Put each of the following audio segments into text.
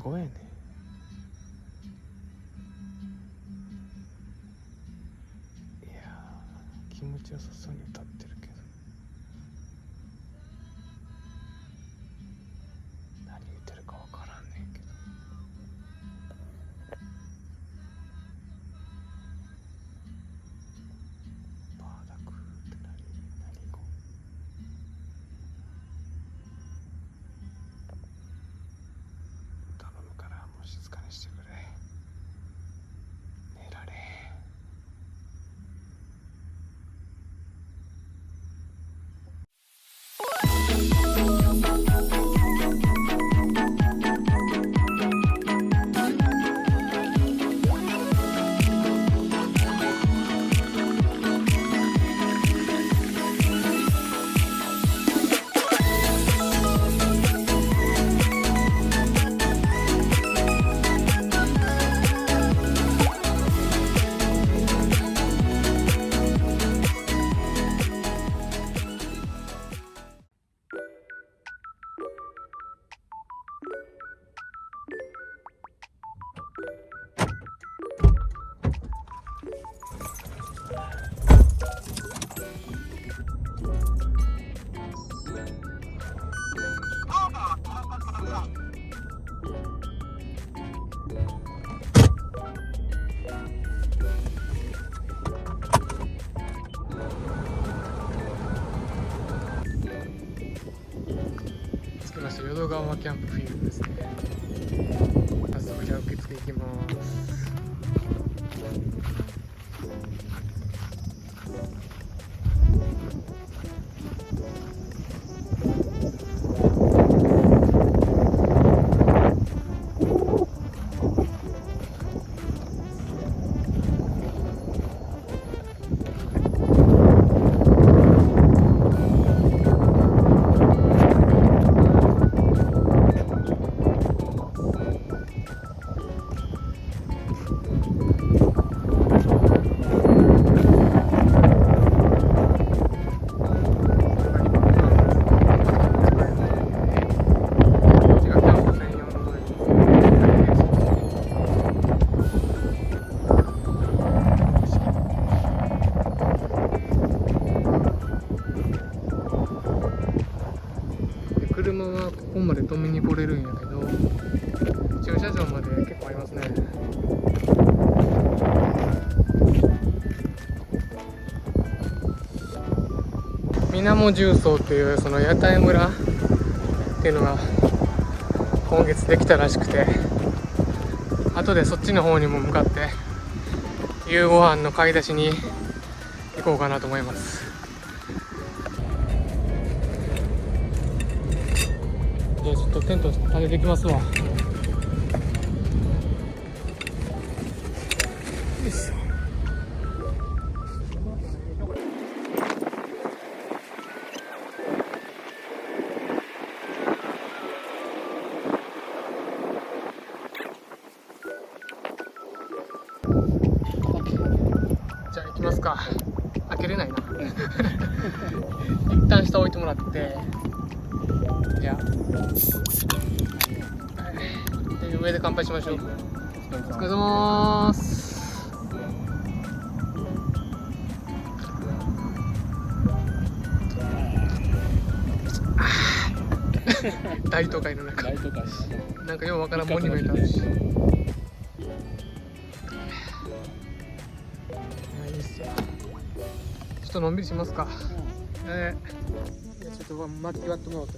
語やねん。いやー、気持ちよさそうに歌ってるけど、何言ってるか分からんねんけど。バーダクーって何語？頼むからもう静かにしてくれ。寝られへん。着きました。淀川キャンプフィールドですね。早速じゃあ受付行きます。車はここまで止めに来れるんやけど、駐車場まで結構ありますね。水面重曹っていうその屋台村っていうのが今月できたらしくて、後でそっちの方にも向かって夕ご飯の買い出しに行こうかなと思います。じゃあちょっとテント立ててきますわ。よいしょ。じゃあ行きますか。開けれないな。一旦下置いてもらって、じゃあ上で乾杯しましょう。お疲れ様ーす。大都会の中、なんかようわからんモニュメントあるし。いや、いいっすよ。ちょっとのんびりしますか。いやちょっと巻き割ってもらって。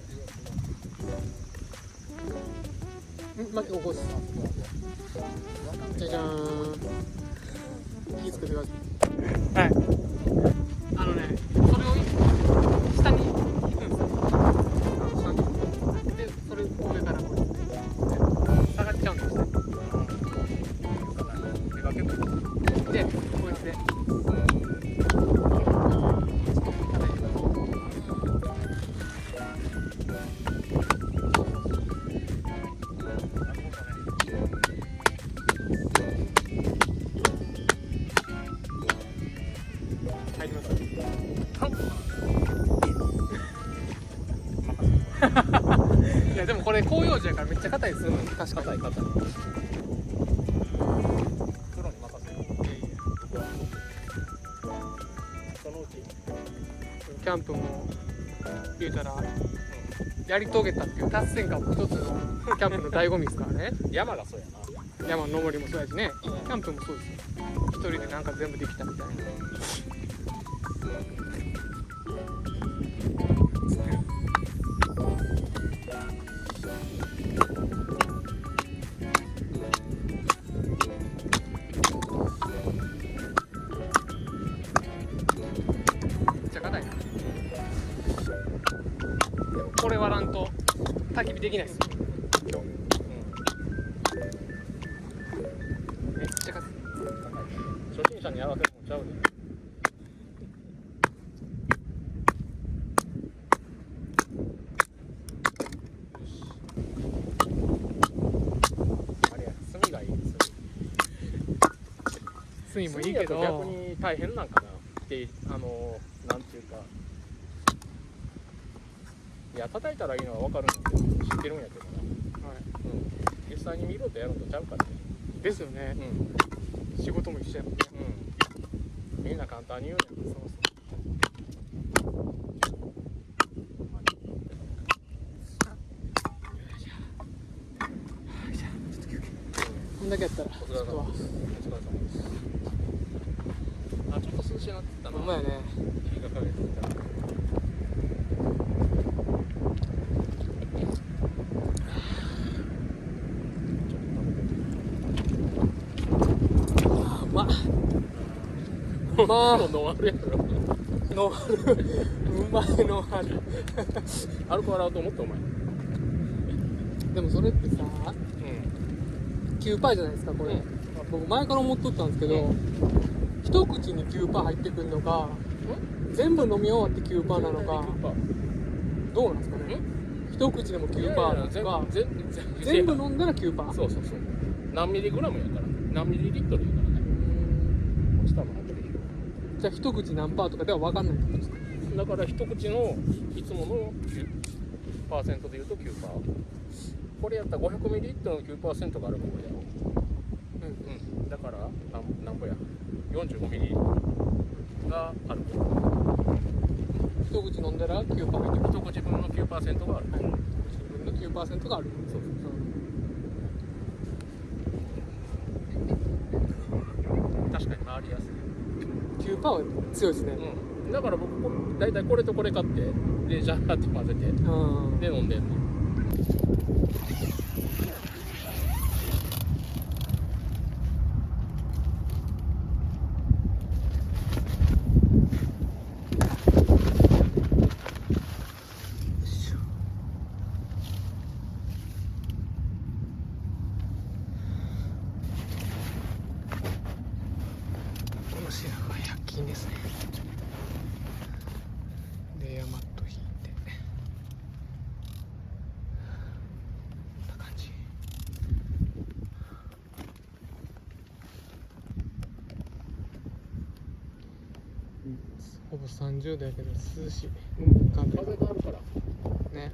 巻き起こす。じゃじゃーん。気付けてください。はい。それを下に引くんですよ。下に。で、それ上からこう下がっちゃうんですね。で、こうやって。入ります。いやでもこれ広葉樹やからめっちゃちゃ硬いですよ、確かに。硬い硬い。プロに任せる。そのうちキャンプも言うたら、やり遂げたっていう達成感も一つのキャンプの醍醐味ですからね。山がそうやな。山の登りもそうやしね、キャンプもそうですよ。一人でなんか全部できたみたいな。めっちゃ硬いな。これ割らんと焚き火できないですよ。めっちゃ硬い。初心者にやらせるもんちゃうで。あれや、炭がいい炭もいいけど、逆に大変なんかなってなんていうか、いや叩いたらいいのは分かるんだけど知ってるんやけどな、はい、実際に見ろとやるとちゃうからね。ですよね、仕事も一緒やもんね。みんな簡単に言うねん。そうこんだけやったらちょっとは。お疲れ様です。あ、ちょっと涼しいなって言ったな。ほんまやね。日が陰ってきたら。まあ、ノンアルやろ。ノンアル、うまいノンアル。アルコール洗うと思ってお前。でもそれってさ、9%じゃないですか、これ。僕前から思っとったんですけど、一口に9%入ってくるのか、全部飲み終わって9%なのか、どうなんですかね。一口でも9%なのか、全部飲んだら 9%。そうそうそう。何ミリグラムやから。何ミリリットルやからね。落ちたの後でしょ。じゃあ一口何パーとかでは分かんないってことですか。だから一口のいつもの 9% でいうと 9%。これやったら500ミリリットルの 9% がある方やろ。だからなんぼや45ミリがある。一口飲んだら 9% 入ってくる。一口分の 9% がある。自分の 9% がある。そうそうそう。確かに回りやすい。9%は強いですね。だから僕大体これとこれ買ってでジャーって混ぜてで飲んでんの。このシェアは100均ですね。レイヤーマット引いてこんな感じ。ほぼ30度やけど涼しい。風があるからね。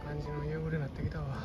感じの夕暮れになってきたわ。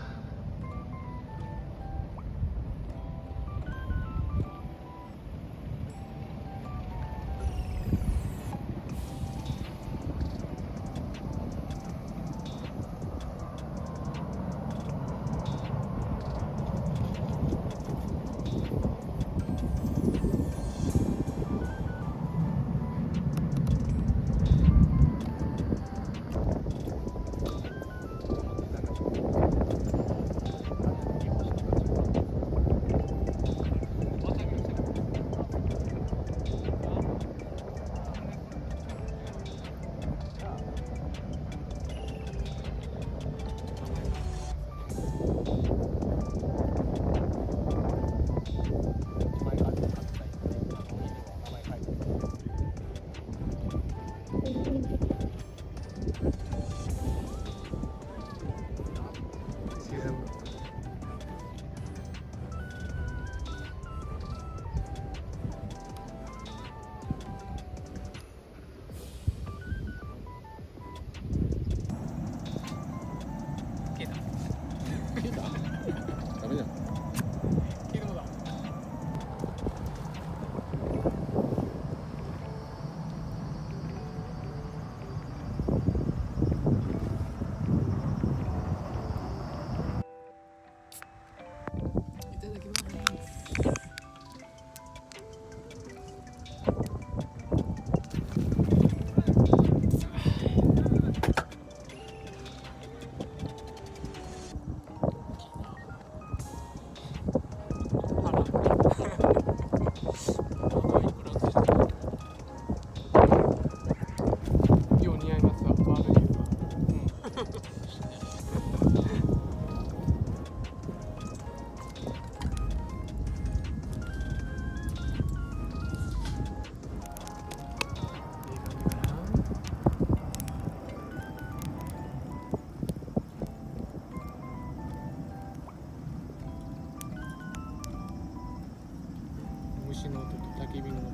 リビングの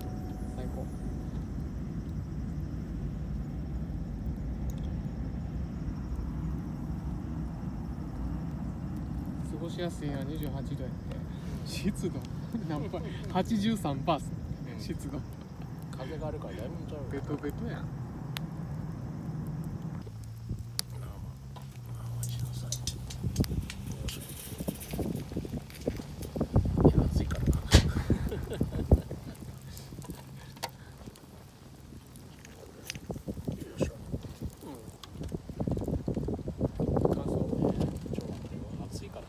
最高。過ごしやすいのは28度やって、湿度何パー 83% っす、湿度風があるからだいぶちゃう。ベトベトやん。暑いからな。よいしょ。乾燥。暑いからな。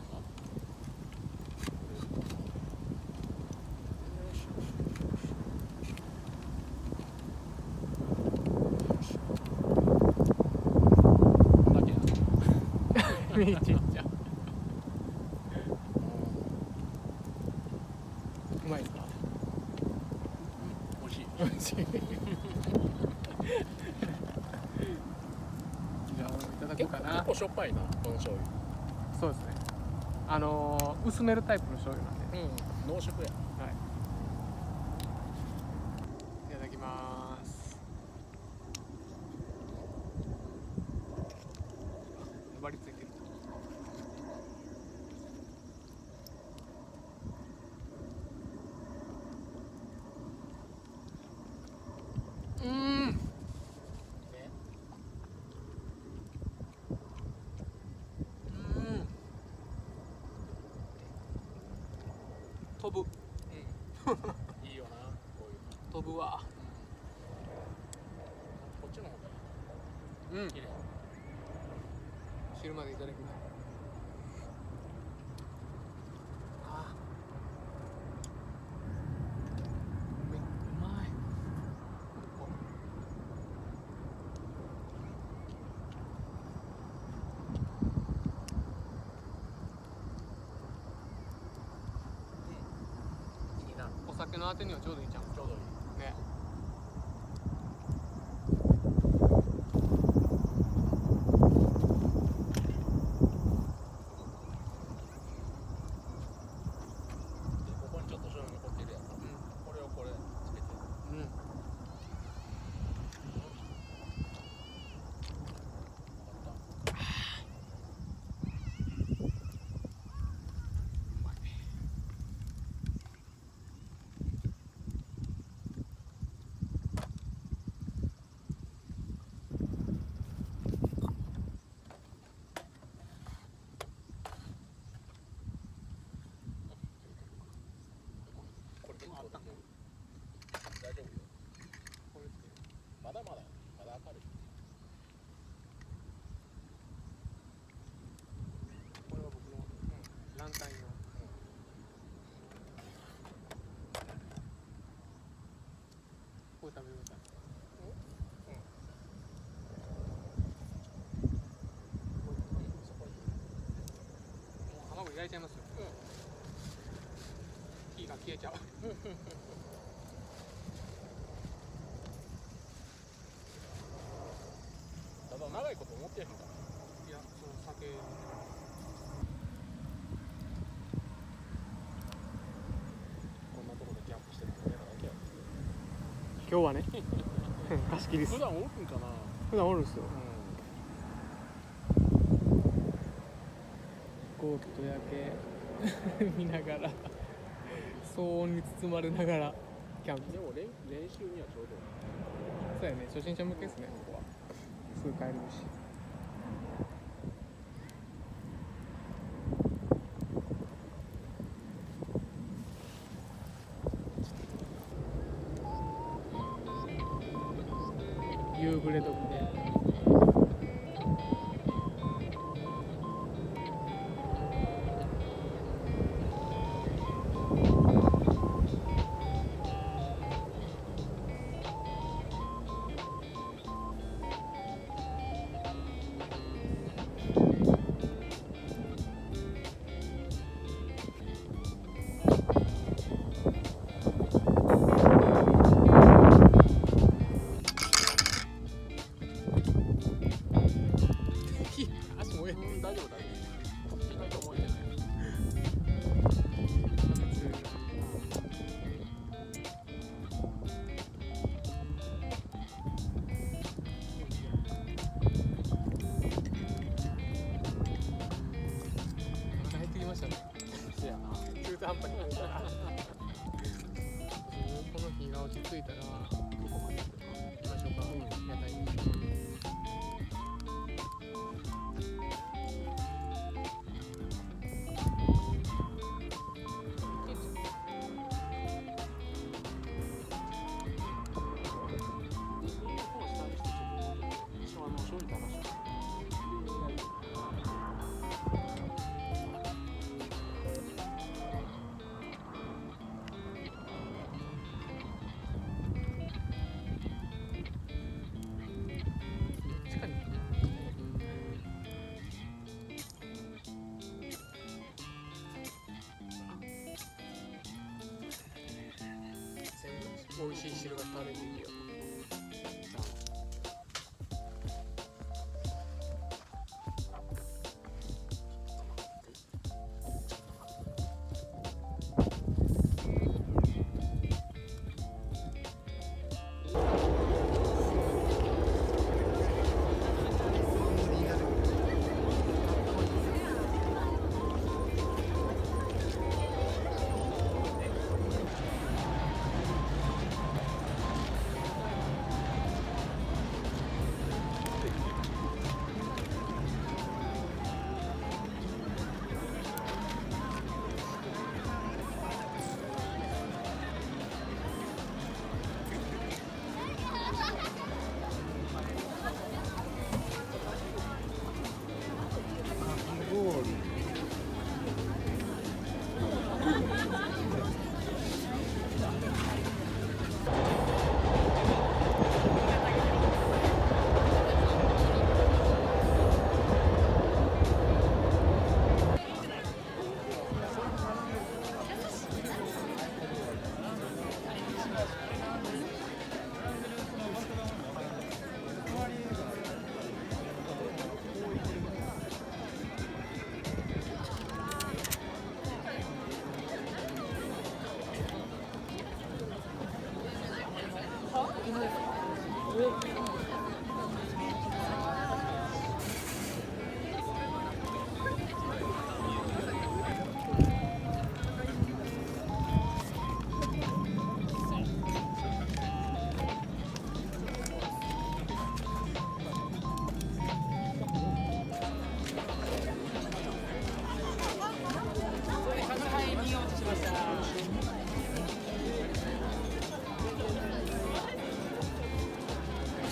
めっちゃうまいですか？美味しい。美味しい。じゃあいただこうかな。結構しょっぱいな、この醤油。そうですね。薄めるタイプの醤油なんで。濃縮や。はい。いただきます。粘りついてる。飛ぶ。いいよな、こういうの。飛ぶわ。こっちの方がいい。綺麗。汁までいただきます。あうまい。いいな。お酒のあてにはちょうどいいじゃん。ちょうどいい。ね。ここにちょっと醤油残ってるやん。これをこれつけて。うん。これ結構だね。大丈夫よ。これつける。まだ明るい。これは僕のランタン用。これ食べてください。もう卵焼いちゃいますよ。火が消えちゃう。ただ長いこと思ってへんから。いや、その酒。こんなとこでキャンプしてるの俺らだけや。今日はね。貸し切りっす。普段おるんかな。普段おるんすよ。飛行機と夜景見ながら騒音に包まれながらキャンプ。でも練習にはちょうどいい。そうやね、初心者向けですね、ここは。すぐ帰れるし。夕暮れ時で。中途半端に食うからこの日が落ち着いたら行きましょうか、屋台に。美味しい汁が垂れていいよ。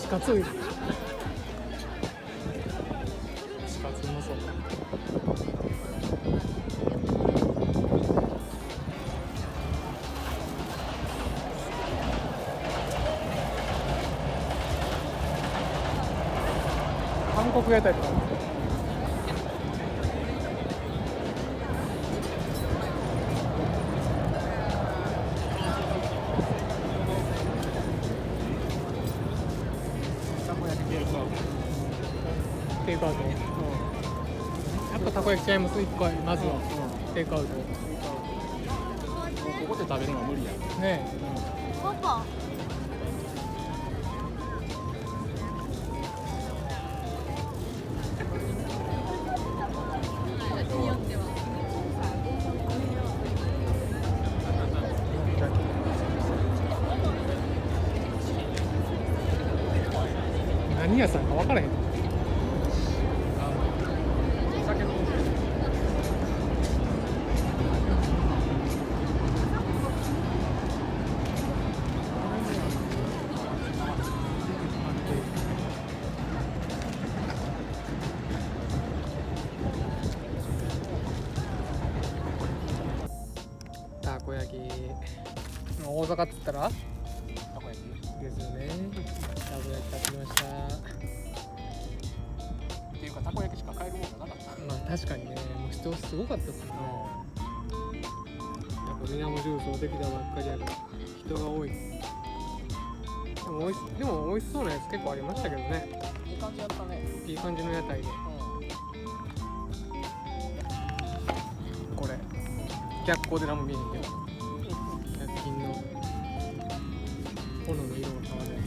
カツうまそう。韓国屋台とかテイクアウト、やっぱたこ焼きちゃいます1回まずは、テイクアウト。ここで食べるのは無理やねパパ。何屋さんか分からへん。たこ焼き、大阪っつったらたこ焼きですよね。たこ焼き買ってきました。っていうかたこ焼きしか買えるもんがなかった。まあ確かにね、もう人すごかったっすね。やっぱ水面重曹できたばっかりやから人が多い。でも美味しそうなやつ結構ありましたけどね。いい感じやったね。いい感じの屋台で。これ逆光で何も見えへんけど、100均の炎の色が変わるやつ。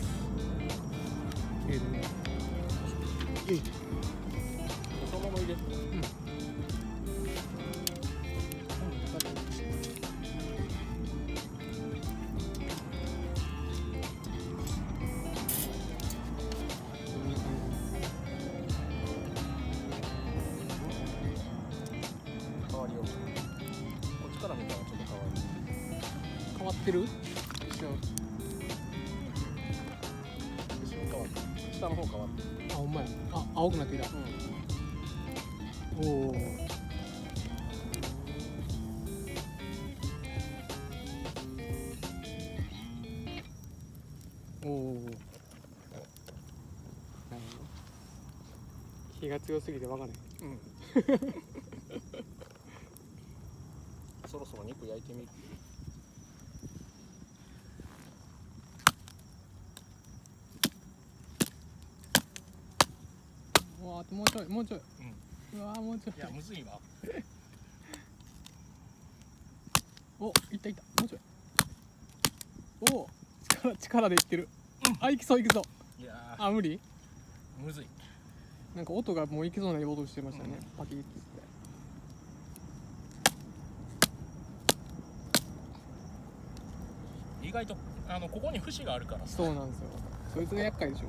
そのまま入れて。から見たらちょっと変わる。変わってる？一瞬。一瞬変わった。下の方変わった。あ、ほんまや。あ、青くなってきた。おお。おお。なるほど。火が強すぎて分からへん。そろそろ肉焼いてみる。うわー、もうちょい、もうちょい。うわー、もうちょい。いや、むずいわ。お、いったいった。もうちょい。おお、力でいってる。あ、いきそういきそう。いやあ、無理？むずい。なんか音がもういきそうな音してましたね。パキッつって。意外とここに節があるからさ。そうなんですよ。そいつが厄介でしょ。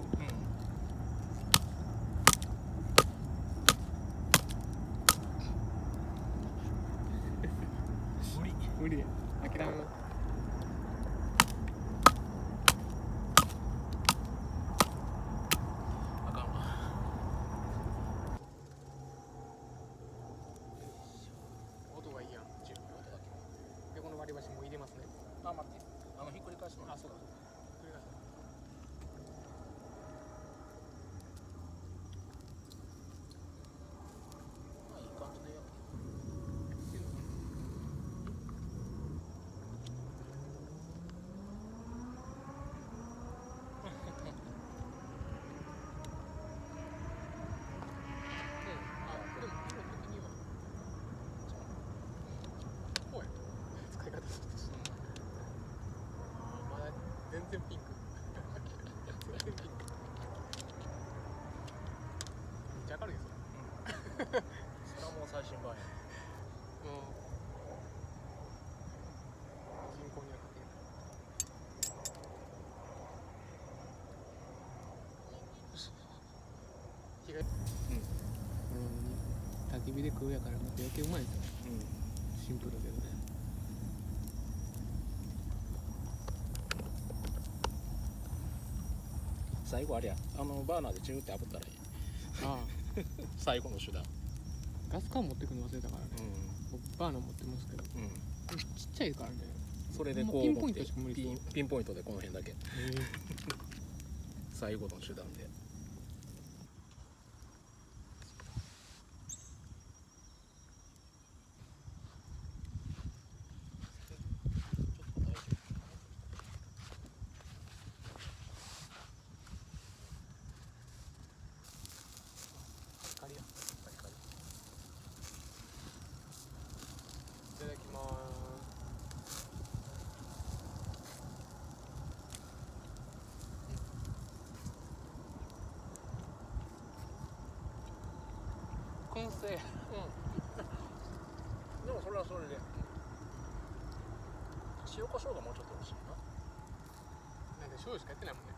無理。無理。諦めます。あかんわ。音がいいやん。音だで、この割り箸も入れますね。け。あ、待って。ひっくり返すの。あ、そうだ。これが。いい感じで。全然ピンク。全然ピンク。めっちゃ明るいですよ。それはもう最新版や。人口にはかけない。火が。焚き火で食うやから、また余計うまいですよ。シンプルだけどね。最後あれや。バーナーでチューって炙ったらいい。あ最後の手段。あ、ガス缶持ってくるの忘れたからね。僕バーナー持ってますけど、ちっちゃいからね。それでこうピンポイントしか無理ですよ。ピンポイントでこの辺だけ。最後の手段で。いただきます。燻製。でもそれはそれで。塩コショウがもうちょっと欲しいな。なんか醤油しかやってないもんね。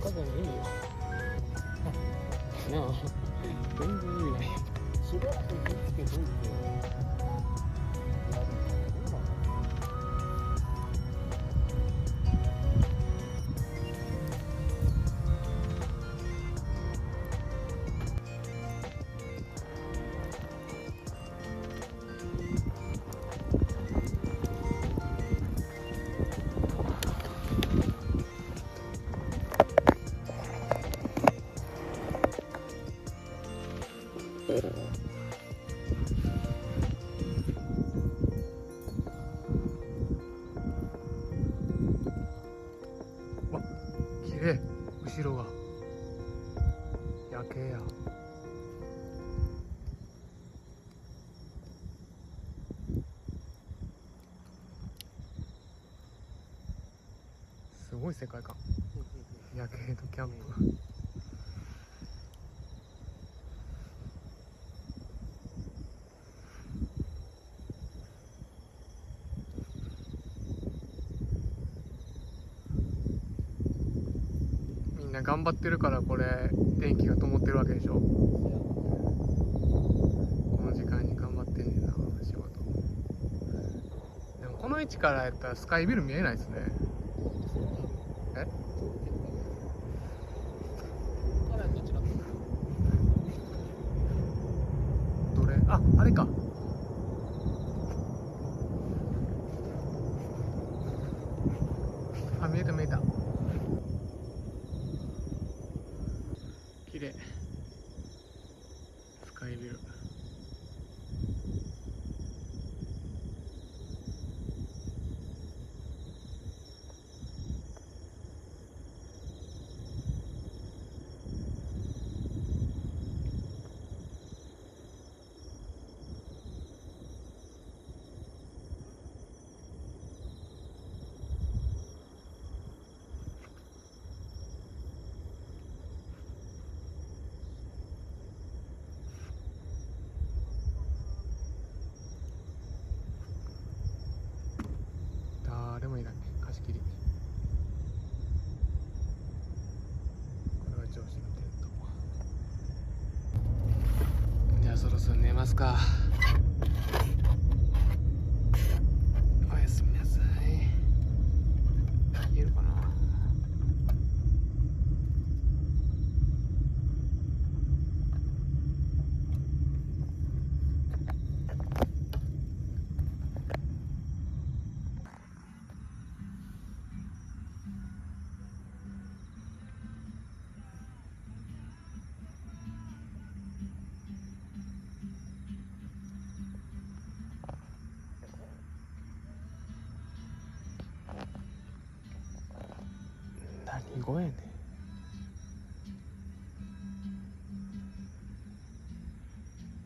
かずにいいよ。なあ、全然意味ない。しばらく気をつけといて。綺麗、後ろが夜景や。すごい世界観。夜景とキャンプ。みんな頑張ってるからこれ電気が灯ってるわけでしょ。この時間に頑張ってんねんな仕事。でもこの位置からやったらスカイビル見えないですね。え？どれ？あ、あれか。あ、見えた見えた。綺麗。スカイビル。誰もいない。貸し切り。これは上司のテント。じゃあそろそろ寝ますか。おやすみなさい。言えるかな。何語やねん。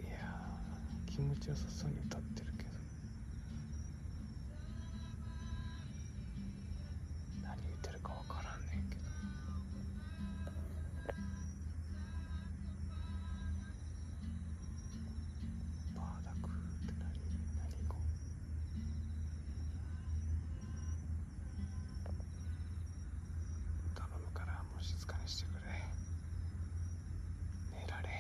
いやー、気持ちよさそうに歌ってるけど何言ってるかわからんねんけど。バーダクって何語。頼むからもう静かにしてくれ。寝られへん。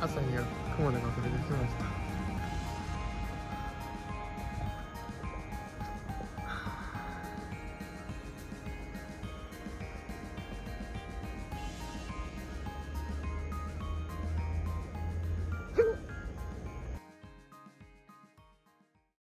朝には雲で隠れてきました。